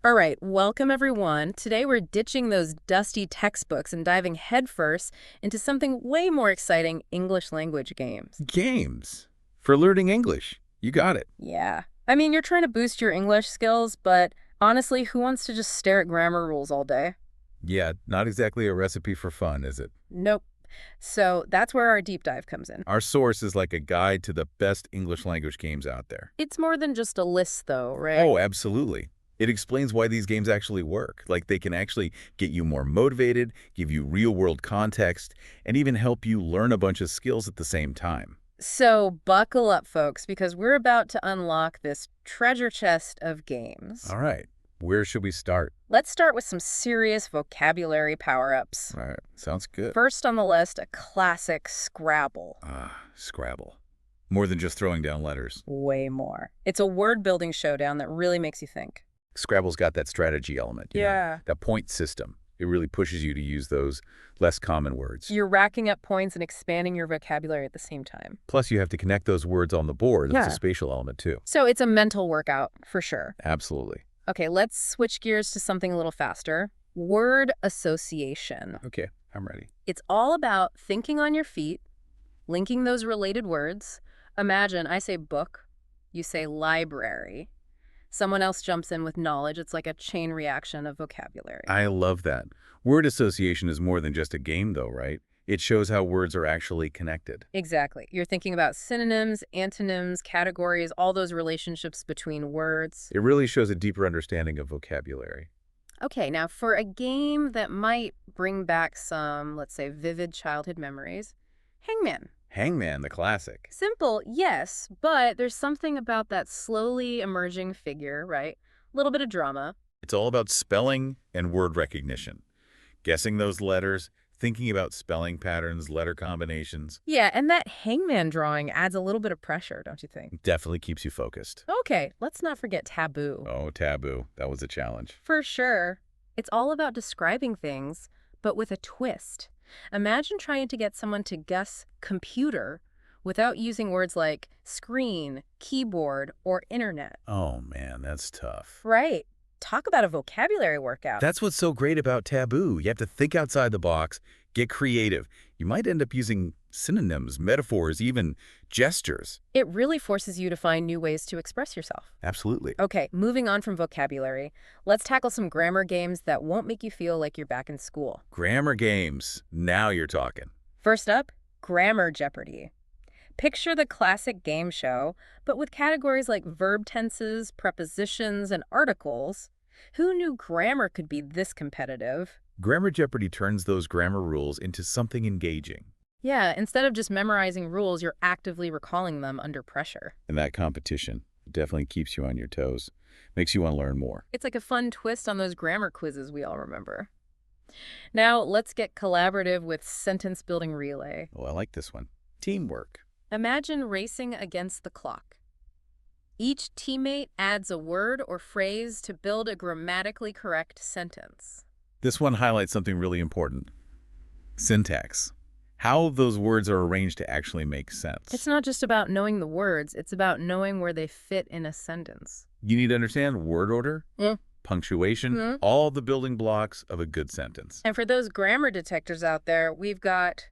All right, welcome everyone. Today we're ditching those dusty textbooks and diving headfirst into something way more exciting, English language games. Games. For learning English. You got it. Yeah. I mean, you're trying to boost your English skills, but honestly, who wants to just stare at grammar rules all day? Yeah, not exactly a recipe for fun, is it? Nope. So that's where our deep dive comes in. Our source is like a guide to the best English language games out there. It's more than just a list, though, right? Oh, absolutely. It explains why these games actually work. Like they can actually get you more motivated, give you real-world context, and even help you learn a bunch of skills at the same time. So buckle up, folks, because we're about to unlock this treasure chest of games. All right. Where should we start? Let's start with some serious vocabulary power-ups. All right. Sounds good. First on the list, a classic Scrabble. Scrabble. More than just throwing down letters. Way more. It's a word-building showdown that really makes you think. Scrabble's got that strategy element, that point system. It really pushes you to use those less common words. You're racking up points and expanding your vocabulary at the same time. Plus, you have to connect those words on the board. That's Yeah. a spatial element, too. So it's a mental workout, for sure. Absolutely. Okay, let's switch gears to something a little faster. Word association. Okay, I'm ready. It's all about thinking on your feet, linking those related words. Imagine I say book, you say library. Someone else jumps in with knowledge. It's like a chain reaction of vocabulary. I love that. Word association is more than just a game, though, right? It shows how words are actually connected. Exactly. You're thinking about synonyms, antonyms, categories, all those relationships between words. It really shows a deeper understanding of vocabulary. Okay, now for a game that might bring back some, let's say, vivid childhood memories, Hangman. Hangman, the classic. Simple, yes, but there's something about that slowly emerging figure, right? A little bit of drama. It's all about spelling and word recognition. Guessing those letters, thinking about spelling patterns, letter combinations. Yeah, and that hangman drawing adds a little bit of pressure, don't you think? Definitely keeps you focused. Okay, let's not forget taboo. Oh, taboo. That was a challenge. For sure. It's all about describing things, but with a twist. Imagine trying to get someone to guess computer without using words like screen, keyboard, or internet. Oh, man, that's tough. Right. Talk about a vocabulary workout. That's what's so great about taboo. You have to think outside the box, get creative. You might end up using synonyms, metaphors, even gestures. It really forces you to find new ways to express yourself. Absolutely. Okay, moving on from vocabulary, let's tackle some grammar games that won't make you feel like you're back in school. Grammar games. Now you're talking. First up, Grammar Jeopardy! Picture the classic game show, but with categories like verb tenses, prepositions, and articles. Who knew grammar could be this competitive? Grammar Jeopardy turns those grammar rules into something engaging. Yeah, instead of just memorizing rules, you're actively recalling them under pressure. And that competition definitely keeps you on your toes, makes you want to learn more. It's like a fun twist on those grammar quizzes we all remember. Now, let's get collaborative with Sentence Building Relay. Oh, I like this one. Teamwork. Imagine racing against the clock. Each teammate adds a word or phrase to build a grammatically correct sentence. This one highlights something really important. Syntax. How those words are arranged to actually make sense. It's not just about knowing the words, it's about knowing where they fit in a sentence. You need to understand word order, punctuation, all the building blocks of a good sentence. And for those grammar detectors out there, we've got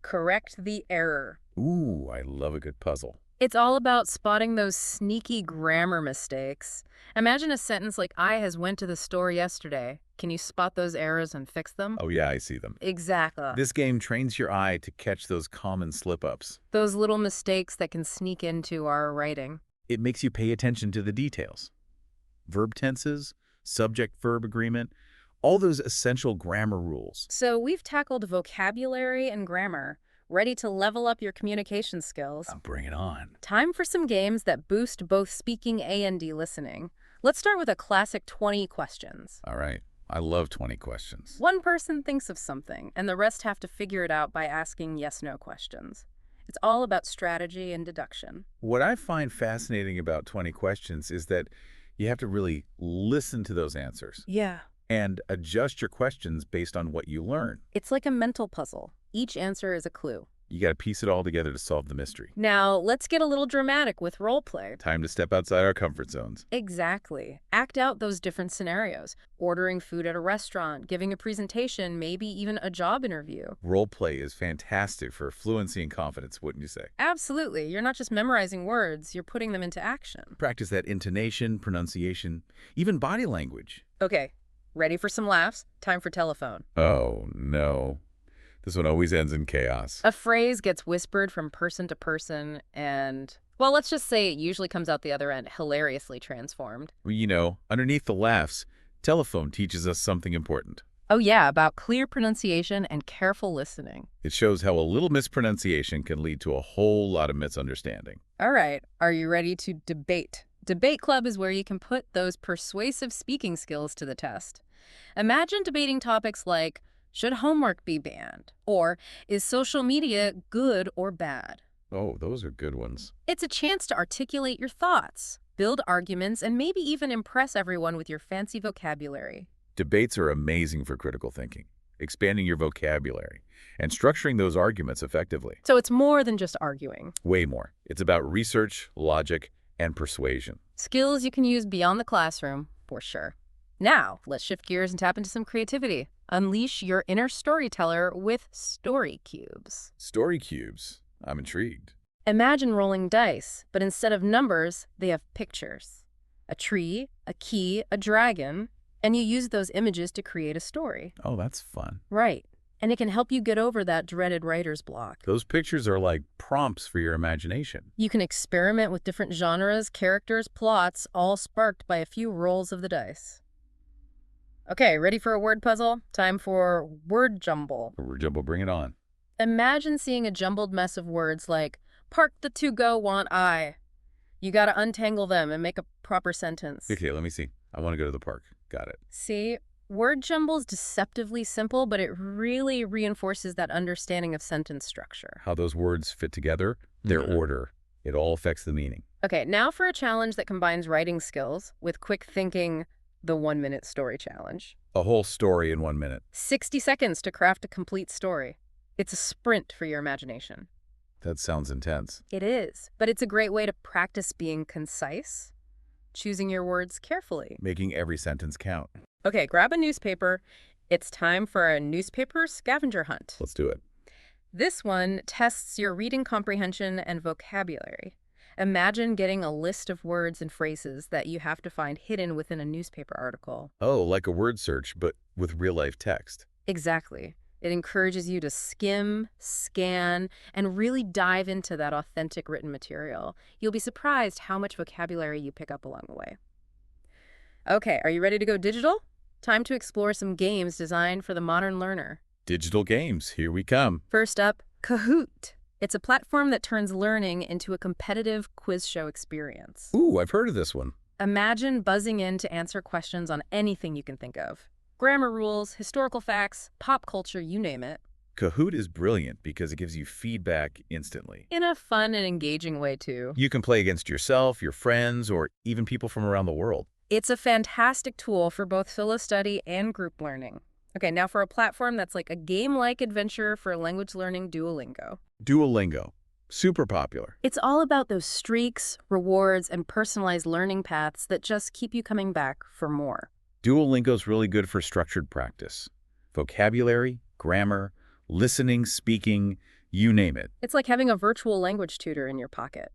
correct the error. Ooh, I love a good puzzle. It's all about spotting those sneaky grammar mistakes. Imagine a sentence like, I has went to the store yesterday. Can you spot those errors and fix them? Oh yeah, I see them. Exactly. This game trains your eye to catch those common slip-ups. Those little mistakes that can sneak into our writing. It makes you pay attention to the details. Verb tenses, subject-verb agreement, all those essential grammar rules. So we've tackled vocabulary and grammar, ready to level up your communication skills. Bring it on. Time for some games that boost both speaking and listening. Let's start with a classic 20 questions. All right. I love 20 questions. One person thinks of something, and the rest have to figure it out by asking yes-no questions. It's all about strategy and deduction. What I find fascinating about 20 questions is that you have to really listen to those answers Yeah. and adjust your questions based on what you learn. It's like a mental puzzle. Each answer is a clue. You got to piece it all together to solve the mystery. Now, let's get a little dramatic with role play. Time to step outside our comfort zones. Exactly. Act out those different scenarios. Ordering food at a restaurant, giving a presentation, maybe even a job interview. Role play is fantastic for fluency and confidence, wouldn't you say? Absolutely. You're not just memorizing words, you're putting them into action. Practice that intonation, pronunciation, even body language. Okay, ready for some laughs? Time for telephone. Oh, no. This one always ends in chaos. A phrase gets whispered from person to person and, well, let's just say it usually comes out the other end hilariously transformed. You know, underneath the laughs, telephone teaches us something important. Oh yeah, about clear pronunciation and careful listening. It shows how a little mispronunciation can lead to a whole lot of misunderstanding. All right, are you ready to debate? Debate Club is where you can put those persuasive speaking skills to the test. Imagine debating topics like, should homework be banned? Or, is social media good or bad? Oh, those are good ones. It's a chance to articulate your thoughts, build arguments, and maybe even impress everyone with your fancy vocabulary. Debates are amazing for critical thinking, expanding your vocabulary, and structuring those arguments effectively. So it's more than just arguing. Way more. It's about research, logic, and persuasion. Skills you can use beyond the classroom, for sure. Now, let's shift gears and tap into some creativity. Unleash your inner storyteller with story cubes. Story cubes. I'm intrigued. Imagine rolling dice, but instead of numbers, they have pictures. A tree, a key, a dragon, and you use those images to create a story. Oh, that's fun. Right. And it can help you get over that dreaded writer's block. Those pictures are like prompts for your imagination. You can experiment with different genres, characters, plots, all sparked by a few rolls of the dice. Okay, ready for a word puzzle? Time for word jumble. Word jumble, bring it on. Imagine seeing a jumbled mess of words like, park the to-go want I. You gotta untangle them and make a proper sentence. Okay, let me see. I want to go to the park. Got it. See, word jumble's deceptively simple, but it really reinforces that understanding of sentence structure. How those words fit together, their order. It all affects the meaning. Okay, now for a challenge that combines writing skills with quick thinking, the 1-minute story challenge. A whole story in 1 minute. 60 seconds to craft a complete story. It's a sprint for your imagination. That sounds intense. It is, but it's a great way to practice being concise, choosing your words carefully. Making every sentence count. Okay, grab a newspaper. It's time for a newspaper scavenger hunt. Let's do it. This one tests your reading comprehension and vocabulary. Imagine getting a list of words and phrases that you have to find hidden within a newspaper article. Oh, like a word search, but with real-life text. Exactly. It encourages you to skim, scan, and really dive into that authentic written material. You'll be surprised how much vocabulary you pick up along the way. Okay, are you ready to go digital? Time to explore some games designed for the modern learner. Digital games, here we come. First up, Kahoot. It's a platform that turns learning into a competitive quiz show experience. Ooh, I've heard of this one. Imagine buzzing in to answer questions on anything you can think of. Grammar rules, historical facts, pop culture, you name it. Kahoot is brilliant because it gives you feedback instantly. In a fun and engaging way, too. You can play against yourself, your friends, or even people from around the world. It's a fantastic tool for both solo study and group learning. Okay, now for a platform that's like a game-like adventure for language learning, Duolingo. Duolingo. Super popular. It's all about those streaks, rewards, and personalized learning paths that just keep you coming back for more. Duolingo's really good for structured practice. Vocabulary, grammar, listening, speaking, you name it. It's like having a virtual language tutor in your pocket.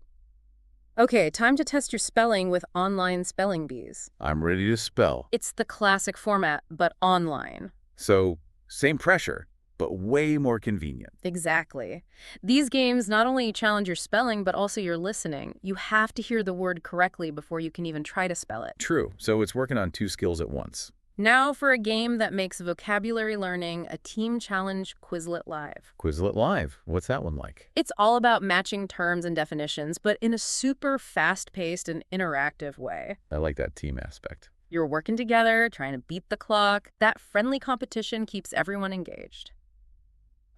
Okay, time to test your spelling with online spelling bees. I'm ready to spell. It's the classic format, but online. So, same pressure, but way more convenient. Exactly. These games not only challenge your spelling, but also your listening. You have to hear the word correctly before you can even try to spell it. True, so it's working on 2 skills at once. Now for a game that makes vocabulary learning a team challenge, Quizlet Live. Quizlet Live, what's that one like? It's all about matching terms and definitions, but in a super fast-paced and interactive way. I like that team aspect. You're working together, trying to beat the clock. That friendly competition keeps everyone engaged.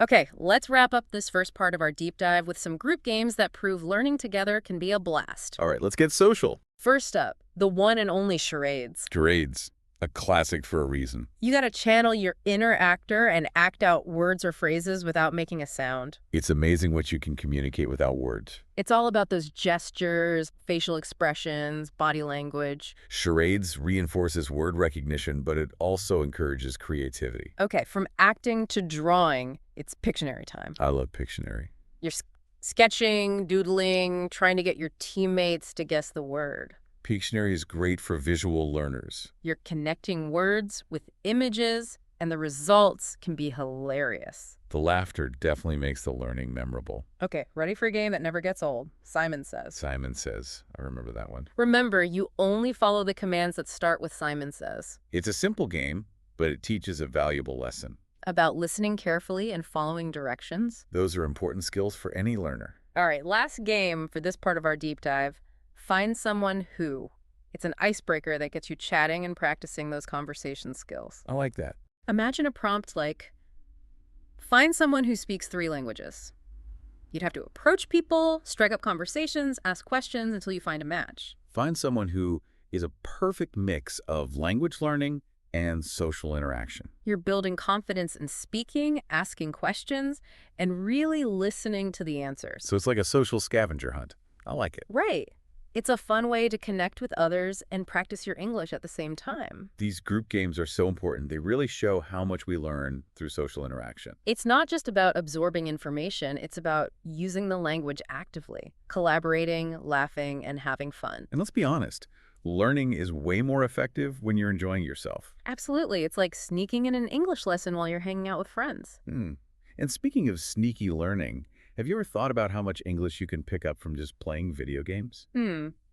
Okay, let's wrap up this first part of our deep dive with some group games that prove learning together can be a blast. All right, let's get social. First up, the one and only charades. Charades. A classic for a reason. You gotta channel your inner actor and act out words or phrases without making a sound. It's amazing what you can communicate without words. It's all about those gestures, facial expressions, body language. Charades reinforces word recognition, but it also encourages creativity. Okay, from acting to drawing, it's Pictionary time. I love Pictionary. You're sketching, doodling, trying to get your teammates to guess the word. Pictionary is great for visual learners. You're connecting words with images, and the results can be hilarious. The laughter definitely makes the learning memorable. Okay, ready for a game that never gets old? Simon Says. Simon Says. I remember that one. Remember, you only follow the commands that start with Simon Says. It's a simple game, but it teaches a valuable lesson. About listening carefully and following directions. Those are important skills for any learner. All right, last game for this part of our deep dive. Find someone who. It's an icebreaker that gets you chatting and practicing those conversation skills. I like that. Imagine a prompt like, find someone who speaks 3 languages. You'd have to approach people, strike up conversations, ask questions until you find a match. Find someone who is a perfect mix of language learning and social interaction. You're building confidence in speaking, asking questions, and really listening to the answers. So it's like a social scavenger hunt. I like it. Right. It's a fun way to connect with others and practice your English at the same time. These group games are so important. They really show how much we learn through social interaction. It's not just about absorbing information, it's about using the language actively, collaborating, laughing, and having fun. And let's be honest, learning is way more effective when you're enjoying yourself. Absolutely. It's like sneaking in an English lesson while you're hanging out with friends. And speaking of sneaky learning, have you ever thought about how much English you can pick up from just playing video games?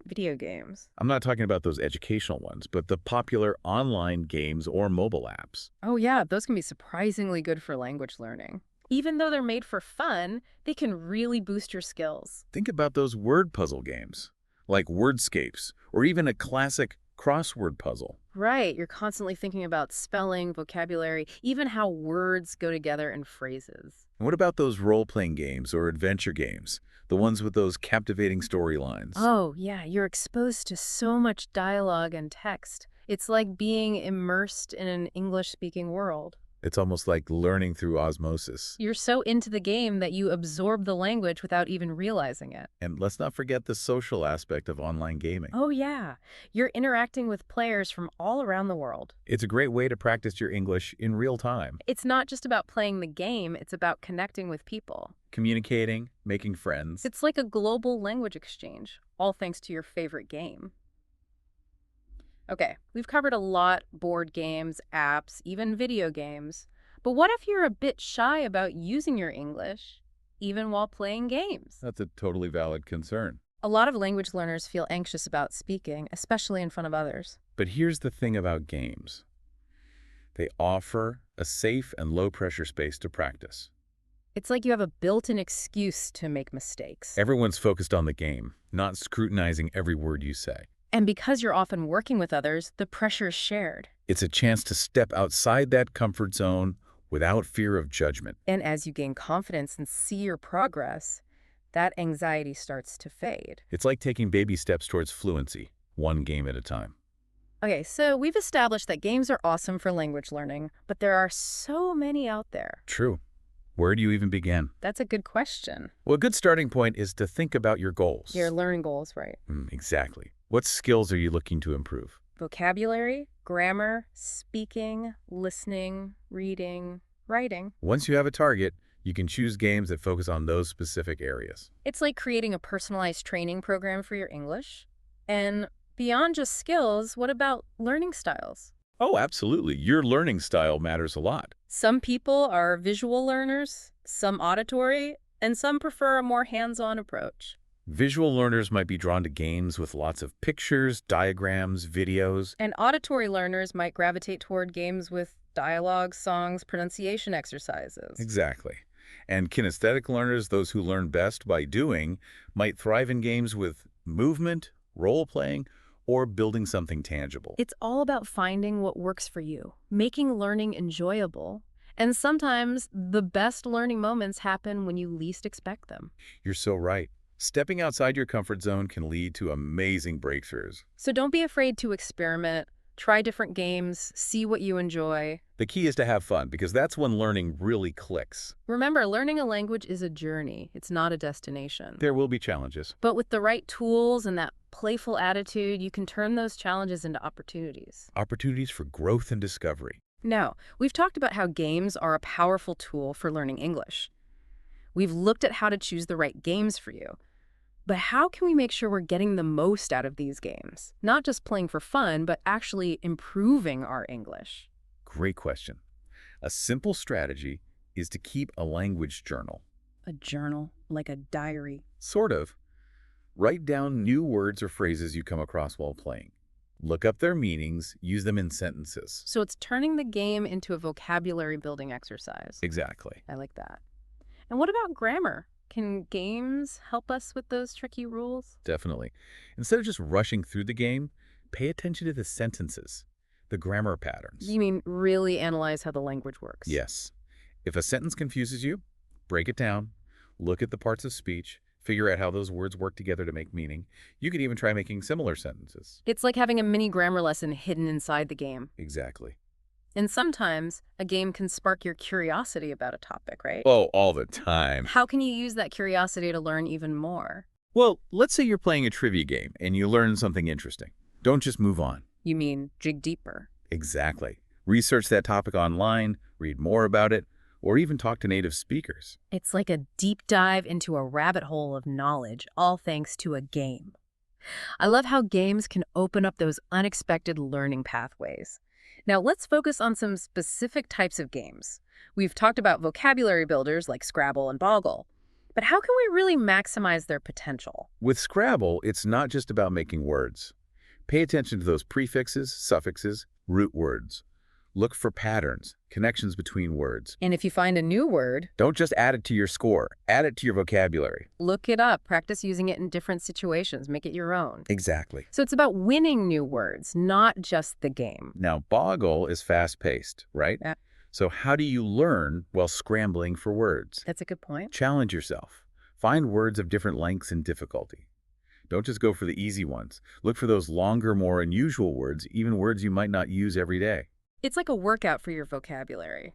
Video games. I'm not talking about those educational ones, but the popular online games or mobile apps. Oh yeah, those can be surprisingly good for language learning. Even though they're made for fun, they can really boost your skills. Think about those word puzzle games, like Wordscapes, or even a classic crossword puzzle. Right, you're constantly thinking about spelling, vocabulary, even how words go together in phrases. And what about those role-playing games or adventure games, the ones with those captivating storylines? Oh, yeah, you're exposed to so much dialogue and text. It's like being immersed in an English-speaking world. It's almost like learning through osmosis. You're so into the game that you absorb the language without even realizing it. And let's not forget the social aspect of online gaming. Oh, yeah. You're interacting with players from all around the world. It's a great way to practice your English in real time. It's not just about playing the game, it's about connecting with people. Communicating, making friends. It's like a global language exchange, all thanks to your favorite game. Okay, we've covered a lot: board games, apps, even video games. But what if you're a bit shy about using your English, even while playing games? That's a totally valid concern. A lot of language learners feel anxious about speaking, especially in front of others. But here's the thing about games. They offer a safe and low-pressure space to practice. It's like you have a built-in excuse to make mistakes. Everyone's focused on the game, not scrutinizing every word you say. And because you're often working with others, the pressure is shared. It's a chance to step outside that comfort zone without fear of judgment. And as you gain confidence and see your progress, that anxiety starts to fade. It's like taking baby steps towards fluency, one game at a time. Okay, so we've established that games are awesome for language learning, but there are so many out there. True. Where do you even begin? That's a good question. Well, a good starting point is to think about your goals. Your learning goals, right? Exactly. What skills are you looking to improve? Vocabulary, grammar, speaking, listening, reading, writing. Once you have a target, you can choose games that focus on those specific areas. It's like creating a personalized training program for your English. And beyond just skills, what about learning styles? Oh, absolutely. Your learning style matters a lot. Some people are visual learners, some auditory, and some prefer a more hands-on approach. Visual learners might be drawn to games with lots of pictures, diagrams, videos. And auditory learners might gravitate toward games with dialogue, songs, pronunciation exercises. Exactly. And kinesthetic learners, those who learn best by doing, might thrive in games with movement, role-playing, or building something tangible. It's all about finding what works for you, making learning enjoyable. And sometimes the best learning moments happen when you least expect them. You're so right. Stepping outside your comfort zone can lead to amazing breakthroughs. So don't be afraid to experiment. Try different games, see what you enjoy. The key is to have fun, because that's when learning really clicks. Remember, learning a language is a journey. It's not a destination. There will be challenges. But with the right tools and that playful attitude, you can turn those challenges into opportunities. Opportunities for growth and discovery. Now, we've talked about how games are a powerful tool for learning English. We've looked at how to choose the right games for you. But how can we make sure we're getting the most out of these games? Not just playing for fun, but actually improving our English. Great question. A simple strategy is to keep a language journal. A journal, like a diary. Sort of. Write down new words or phrases you come across while playing. Look up their meanings, use them in sentences. So it's turning the game into a vocabulary building exercise. Exactly. I like that. And what about grammar? Can games help us with those tricky rules? Definitely. Instead of just rushing through the game, pay attention to the sentences, the grammar patterns. You mean really analyze how the language works? Yes. If a sentence confuses you, break it down, look at the parts of speech, figure out how those words work together to make meaning. You could even try making similar sentences. It's like having a mini grammar lesson hidden inside the game. Exactly. And sometimes a game can spark your curiosity about a topic, right? Oh, all the time. How can you use that curiosity to learn even more? Well, let's say you're playing a trivia game and you learn something interesting. Don't just move on. You mean dig deeper? Exactly. Research that topic online, read more about it, or even talk to native speakers. It's like a deep dive into a rabbit hole of knowledge, all thanks to a game. I love how games can open up those unexpected learning pathways. Now let's focus on some specific types of games. We've talked about vocabulary builders like Scrabble and Boggle, but how can we really maximize their potential? With Scrabble, it's not just about making words. Pay attention to those prefixes, suffixes, root words. Look for patterns, connections between words. And if you find a new word, Don't just add it to your score, add it to your vocabulary. look it up, practice using it in different situations, make it your own. Exactly. So it's about winning new words, not just the game. Now, Boggle is fast-paced, right? Yeah. So how do you learn while scrambling for words? That's a good point. Challenge yourself. Find words of different lengths and difficulty. Don't just go for the easy ones. Look for those longer, more unusual words, even words you might not use every day. It's like a workout for your vocabulary.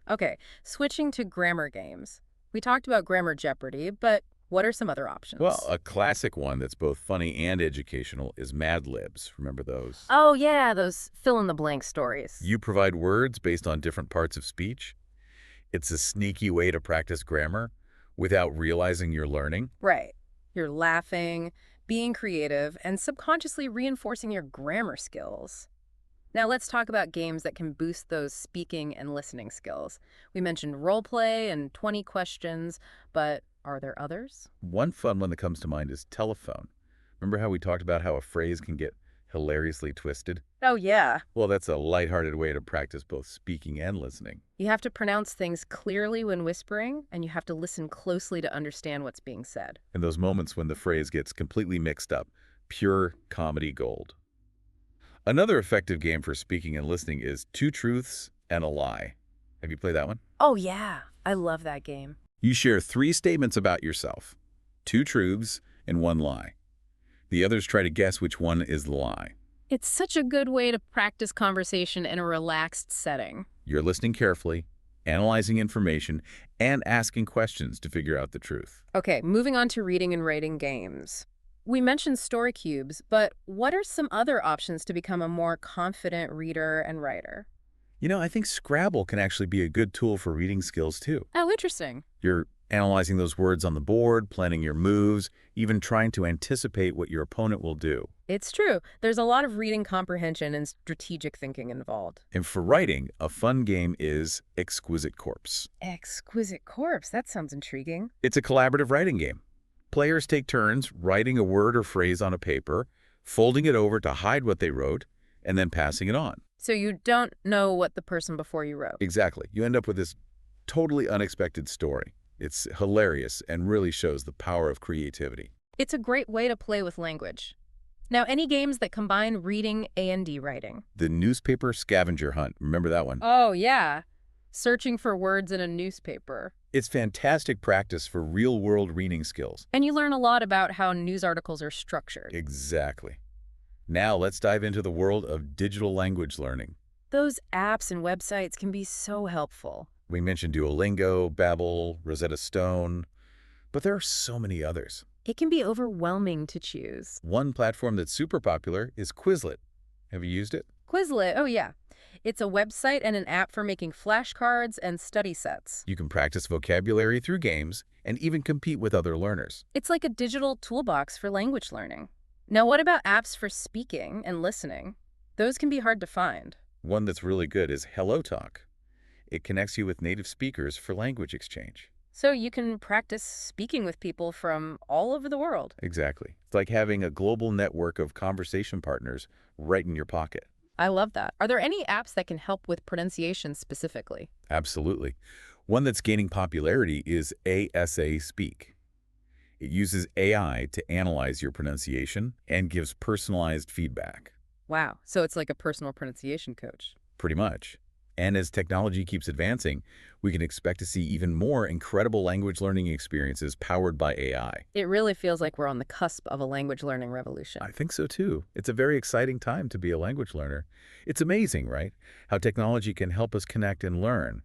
Okay, switching to grammar games. We talked about Grammar Jeopardy, but what are some other options? Well, a classic one that's both funny and educational is Mad Libs. Remember those? Oh yeah, those fill-in-the-blank stories. You provide words based on different parts of speech. It's a sneaky way to practice grammar without realizing you're learning. Right. You're laughing, being creative, and subconsciously reinforcing your grammar skills. Now let's talk about games that can boost those speaking and listening skills. We mentioned role play and 20 questions, but are there others? One fun one that comes to mind is telephone. Remember how we talked about how a phrase can get hilariously twisted? Oh yeah. Well, that's a lighthearted way to practice both speaking and listening. You have to pronounce things clearly when whispering, and you have to listen closely to understand what's being said. In those moments when the phrase gets completely mixed up, pure comedy gold. Another effective game for speaking and listening is Two Truths and a Lie. Have you played that one? Oh yeah, I love that game. You share 3 statements about yourself, 2 truths and 1 lie. The others try to guess which one is the lie. It's such a good way to practice conversation in a relaxed setting. You're listening carefully, analyzing information, and asking questions to figure out the truth. Okay, moving on to reading and writing games. We mentioned story cubes, but what are some other options to become a more confident reader and writer? You know, I think Scrabble can actually be a good tool for reading skills too. Oh, interesting. You're analyzing those words on the board, planning your moves, even trying to anticipate what your opponent will do. It's true. There's a lot of reading comprehension and strategic thinking involved. And for writing, a fun game is Exquisite Corpse. Exquisite Corpse. That sounds intriguing. It's a collaborative writing game. Players take turns writing a word or phrase on a paper, folding it over to hide what they wrote, and then passing it on. So you don't know what the person before you wrote. Exactly. You end up with this totally unexpected story. It's hilarious and really shows the power of creativity. It's a great way to play with language. Now, any games that combine reading and writing? The newspaper scavenger hunt. Remember that one? Oh, yeah. Searching for words in a newspaper. It's fantastic practice for real-world reading skills. And you learn a lot about how news articles are structured. Exactly. Now let's dive into the world of digital language learning. Those apps and websites can be so helpful. We mentioned Duolingo, Babbel, Rosetta Stone, but there are so many others. It can be overwhelming to choose. One platform that's super popular is Quizlet. Have you used it? Quizlet, oh yeah. It's a website and an app for making flashcards and study sets. You can practice vocabulary through games and even compete with other learners. It's like a digital toolbox for language learning. Now, what about apps for speaking and listening? Those can be hard to find. One that's really good is HelloTalk. It connects you with native speakers for language exchange. So you can practice speaking with people from all over the world. Exactly. It's like having a global network of conversation partners right in your pocket. I love that. Are there any apps that can help with pronunciation specifically? Absolutely. One that's gaining popularity is ASA Speak. It uses AI to analyze your pronunciation and gives personalized feedback. Wow, so it's like a personal pronunciation coach. Pretty much. And as technology keeps advancing, we can expect to see even more incredible language learning experiences powered by AI. It really feels like we're on the cusp of a language learning revolution. I think so too. It's a very exciting time to be a language learner. It's amazing, right? How technology can help us connect and learn.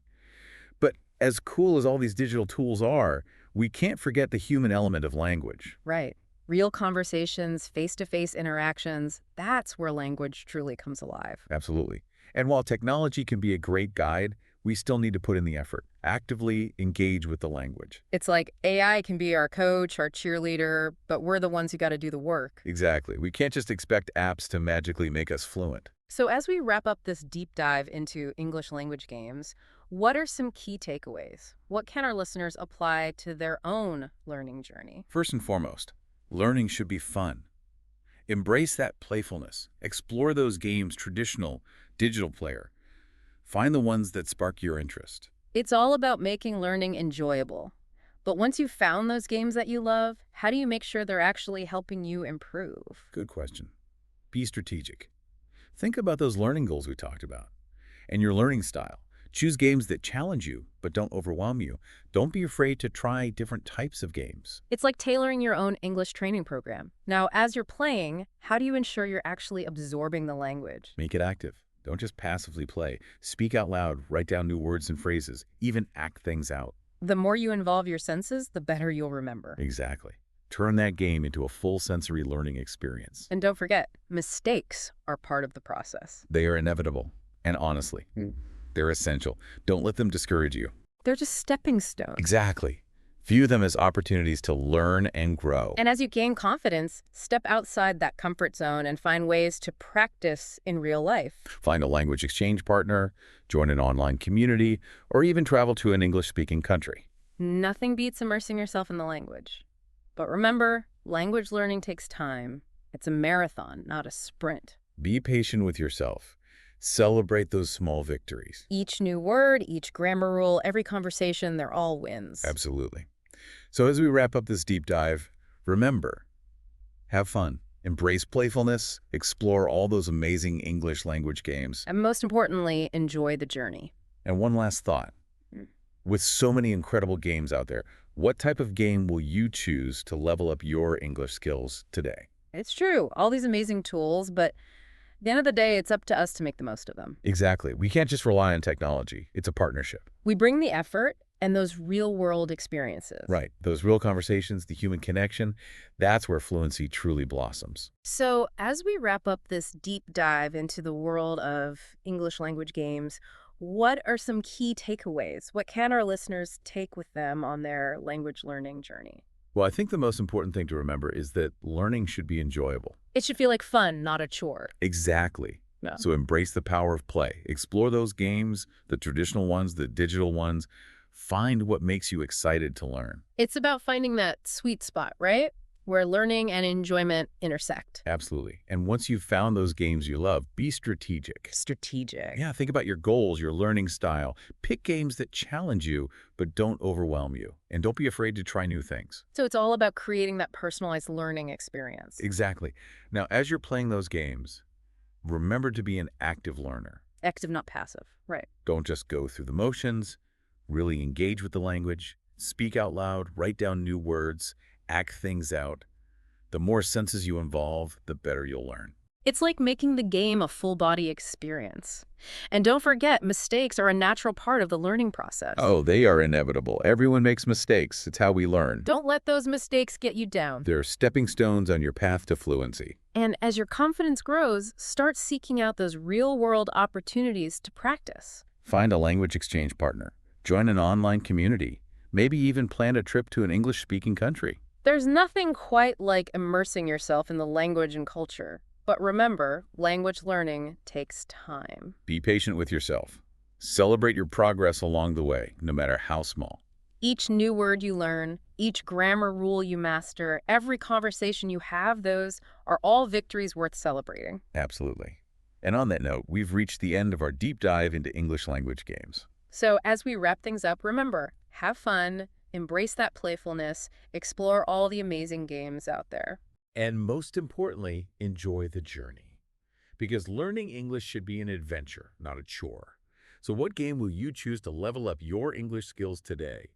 But as cool as all these digital tools are, we can't forget the human element of language. Right. Real conversations, face-to-face interactions, that's where language truly comes alive. Absolutely. And while technology can be a great guide, we still need to put in the effort, actively engage with the language. It's like AI can be our coach, our cheerleader, but we're the ones who got to do the work. Exactly. We can't just expect apps to magically make us fluent. So as we wrap up this deep dive into English language games, what are some key takeaways? What can our listeners apply to their own learning journey? First and foremost, learning should be fun. Embrace that playfulness. Explore those games, traditional, digital player. Find the ones that spark your interest. It's all about making learning enjoyable. But once you've found those games that you love, how do you make sure they're actually helping you improve? Good question. Be strategic. Think about those learning goals we talked about and your learning style. Choose games that challenge you but don't overwhelm you. Don't be afraid to try different types of games. It's like tailoring your own English training program. Now, as you're playing, how do you ensure you're actually absorbing the language? Make it active. Don't just passively play. Speak out loud, write down new words and phrases, even act things out. The more you involve your senses, the better you'll remember. Exactly. Turn that game into a full sensory learning experience. And don't forget, mistakes are part of the process. They are inevitable. And honestly, they're essential. Don't let them discourage you. They're just stepping stones. Exactly. View them as opportunities to learn and grow. And as you gain confidence, step outside that comfort zone and find ways to practice in real life. Find a language exchange partner, join an online community, or even travel to an English-speaking country. Nothing beats immersing yourself in the language. But remember, language learning takes time. It's a marathon, not a sprint. Be patient with yourself. Celebrate those small victories. Each new word, each grammar rule, every conversation, they're all wins. Absolutely. So as we wrap up this deep dive, remember, have fun, embrace playfulness, explore all those amazing English language games. And most importantly, enjoy the journey. And one last thought. With so many incredible games out there, what type of game will you choose to level up your English skills today? It's true, all these amazing tools, but at the end of the day, it's up to us to make the most of them. Exactly. We can't just rely on technology. It's a partnership. We bring the effort and those real-world experiences. Right. Those real conversations, the human connection, that's where fluency truly blossoms. So as we wrap up this deep dive into the world of English language games, what are some key takeaways? What can our listeners take with them on their language learning journey? Well, I think the most important thing to remember is that learning should be enjoyable. It should feel like fun, not a chore. Exactly. Yeah. So embrace the power of play. Explore those games, the traditional ones, the digital ones. Find what makes you excited to learn. It's about finding that sweet spot, right? Where learning and enjoyment intersect. Absolutely. And once you've found those games you love, be strategic. Strategic. Yeah, think about your goals, your learning style. Pick games that challenge you, but don't overwhelm you. And don't be afraid to try new things. So it's all about creating that personalized learning experience. Exactly. Now, as you're playing those games, remember to be an active learner. Active, not passive. Right. Don't just go through the motions. Really engage with the language. Speak out loud. Write down new words. Act things out. The more senses you involve, the better you'll learn. It's like making the game a full-body experience. And don't forget, mistakes are a natural part of the learning process. Oh, they are inevitable. Everyone makes mistakes. It's how we learn. Don't let those mistakes get you down. They're stepping stones on your path to fluency. And as your confidence grows, start seeking out those real-world opportunities to practice. Find a language exchange partner. Join an online community. Maybe even plan a trip to an English-speaking country. There's nothing quite like immersing yourself in the language and culture. But remember, language learning takes time. Be patient with yourself. Celebrate your progress along the way, no matter how small. Each new word you learn, each grammar rule you master, every conversation you have, those are all victories worth celebrating. Absolutely. And on that note, we've reached the end of our deep dive into English language games. So as we wrap things up, remember, have fun, embrace that playfulness, explore all the amazing games out there. And most importantly, enjoy the journey. Because learning English should be an adventure, not a chore. So what game will you choose to level up your English skills today?